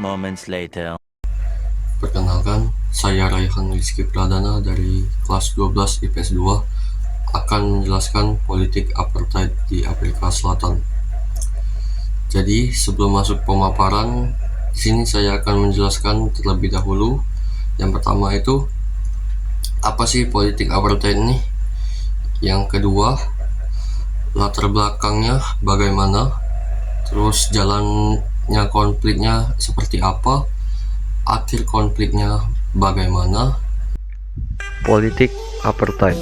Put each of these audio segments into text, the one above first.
moments later. Perkenalkan, saya Raihan Rizky Pradana dari kelas 12 IPS 2 akan menjelaskan politik apartheid di Afrika Selatan. Jadi, sebelum masuk pemaparan, di sini saya akan menjelaskan terlebih dahulu. Yang pertama itu, apa sih politik apartheid ini? Yang kedua, latar belakangnya bagaimana? Terus jalannya konfliknya seperti apa? Akhir konfliknya bagaimana? Politik apartheid.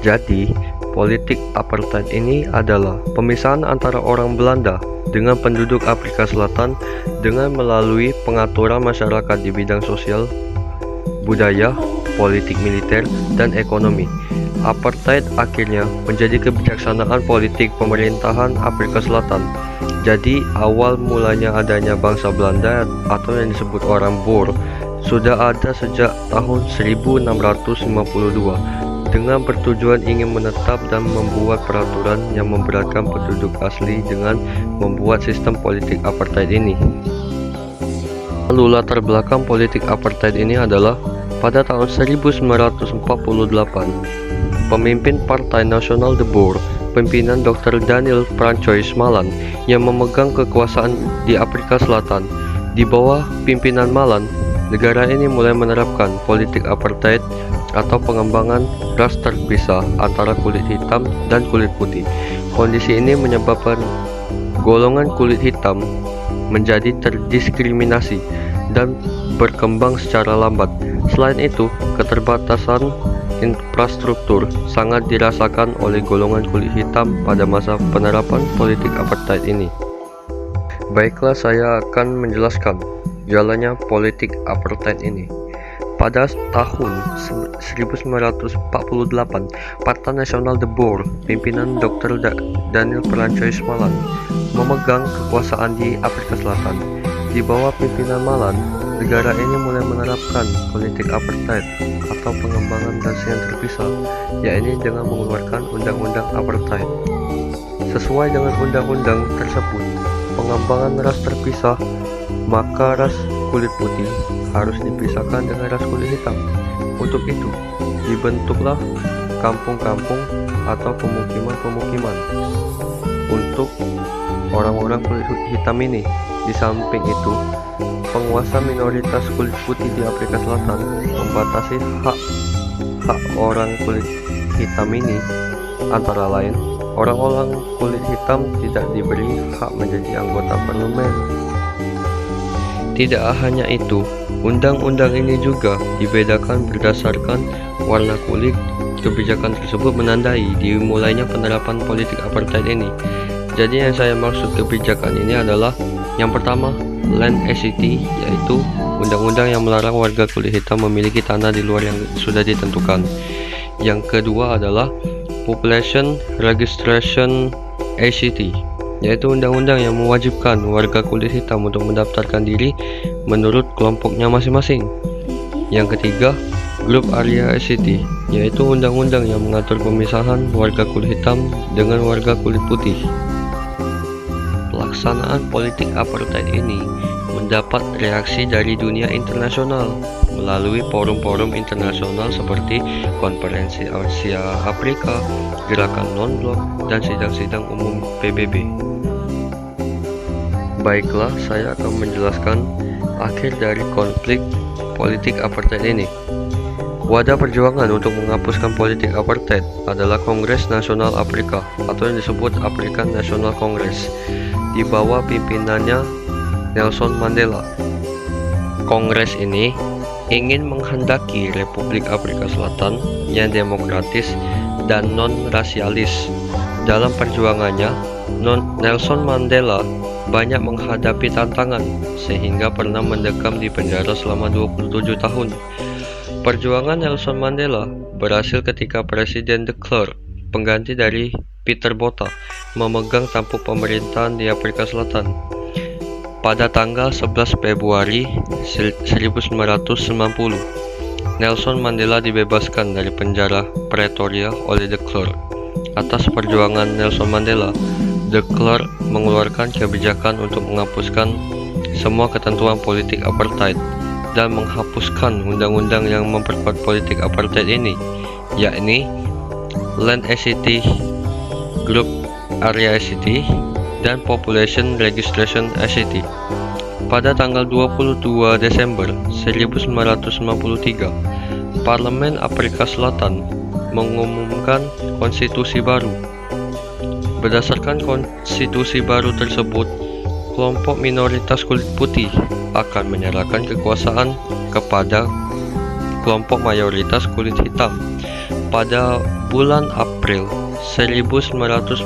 Jadi, politik apartheid ini adalah pemisahan antara orang Belanda dengan penduduk Afrika Selatan dengan melalui pengaturan masyarakat di bidang sosial, budaya, politik militer, dan ekonomi. Apartheid akhirnya menjadi kebijaksanaan politik pemerintahan Afrika Selatan. Jadi, awal mulanya adanya bangsa Belanda atau yang disebut orang Boer sudah ada sejak tahun 1652 dengan bertujuan ingin menetap dan membuat peraturan yang memberatkan penduduk asli dengan membuat sistem politik apartheid ini. Lalu latar belakang politik apartheid ini adalah pada tahun 1948, pemimpin Partai Nasional The Boer, pimpinan Dr. Daniel Francois Malan yang memegang kekuasaan di Afrika Selatan. Di bawah pimpinan Malan, negara ini mulai menerapkan politik apartheid atau pengembangan ras terpisah antara kulit hitam dan kulit putih. Kondisi ini menyebabkan golongan kulit hitam menjadi terdiskriminasi dan berkembang secara lambat. Selain itu, keterbatasan infrastruktur sangat dirasakan oleh golongan kulit hitam pada masa penerapan politik apartheid ini. Baiklah, saya akan menjelaskan jalannya politik apartheid ini. Pada tahun 1948, Partai Nasional The Boer, pimpinan Dr. Daniel Francois Malan, memegang kekuasaan di Afrika Selatan. Di bawah pimpinan Malan, negara ini mulai menerapkan politik apartheid atau pengembangan ras yang terpisah, yakni dengan mengeluarkan undang-undang apartheid. Sesuai dengan undang-undang tersebut, pengembangan ras terpisah, maka ras kulit putih harus dipisahkan dengan ras kulit hitam. Untuk itu, dibentuklah kampung-kampung atau pemukiman-pemukiman untuk orang-orang kulit hitam ini. Di samping itu, penguasa minoritas kulit putih di Afrika Selatan membatasi hak orang kulit hitam ini, antara lain orang-orang kulit hitam tidak diberi hak menjadi anggota parlemen. Tidak hanya itu, undang-undang ini juga dibedakan berdasarkan warna kulit. Kebijakan tersebut menandai dimulainya penerapan politik apartheid ini. Jadi yang saya maksud kebijakan ini adalah yang pertama, Land Act, yaitu undang-undang yang melarang warga kulit hitam memiliki tanah di luar yang sudah ditentukan. Yang kedua adalah Population Registration Act, yaitu undang-undang yang mewajibkan warga kulit hitam untuk mendaftarkan diri menurut kelompoknya masing-masing. Yang ketiga, Group Area Act, yaitu undang-undang yang mengatur pemisahan warga kulit hitam dengan warga kulit putih. Pelaksanaan politik apartheid ini mendapat reaksi dari dunia internasional melalui forum-forum internasional seperti Konferensi Asia Afrika, Gerakan Non-Blok, dan sidang-sidang umum PBB. Baiklah, saya akan menjelaskan akhir dari konflik politik apartheid ini. Wadah perjuangan untuk menghapuskan politik apartheid adalah Kongres Nasional Afrika atau yang disebut African National Congress di bawah pimpinannya Nelson Mandela. Kongres ini ingin menghendaki Republik Afrika Selatan yang demokratis dan non-rasialis. Dalam perjuangannya, Nelson Mandela banyak menghadapi tantangan sehingga pernah mendekam di penjara selama 27 tahun. Perjuangan Nelson Mandela berhasil ketika Presiden de Klerk, pengganti dari Peter Botha, memegang tampuk pemerintahan di Afrika Selatan. Pada tanggal 11 Februari 1990, Nelson Mandela dibebaskan dari penjara Pretoria oleh de Klerk. Atas perjuangan Nelson Mandela, de Klerk mengeluarkan kebijakan untuk menghapuskan semua ketentuan politik apartheid dan menghapuskan undang-undang yang memperkuat politik apartheid ini, yakni Land Act, Group Area Act, dan Population Registration Act. Pada tanggal 22 Desember 1993, Parlemen Afrika Selatan mengumumkan konstitusi baru. Berdasarkan konstitusi baru tersebut, kelompok minoritas kulit putih akan menyerahkan kekuasaan kepada kelompok mayoritas kulit hitam. Pada bulan April 1994,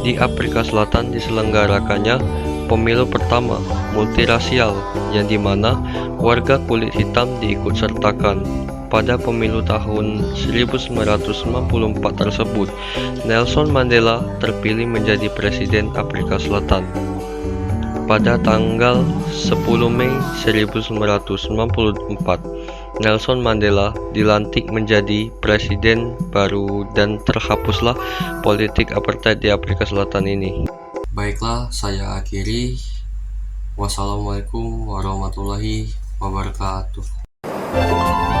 di Afrika Selatan diselenggarakannya pemilu pertama multirasial yang dimana warga kulit hitam diikut sertakan. Pada pemilu tahun 1994 tersebut, Nelson Mandela terpilih menjadi Presiden Afrika Selatan. Pada tanggal 10 Mei 1994, Nelson Mandela dilantik menjadi presiden baru dan terhapuslah politik apartheid di Afrika Selatan ini. Baiklah, saya akhiri. Wassalamualaikum warahmatullahi wabarakatuh.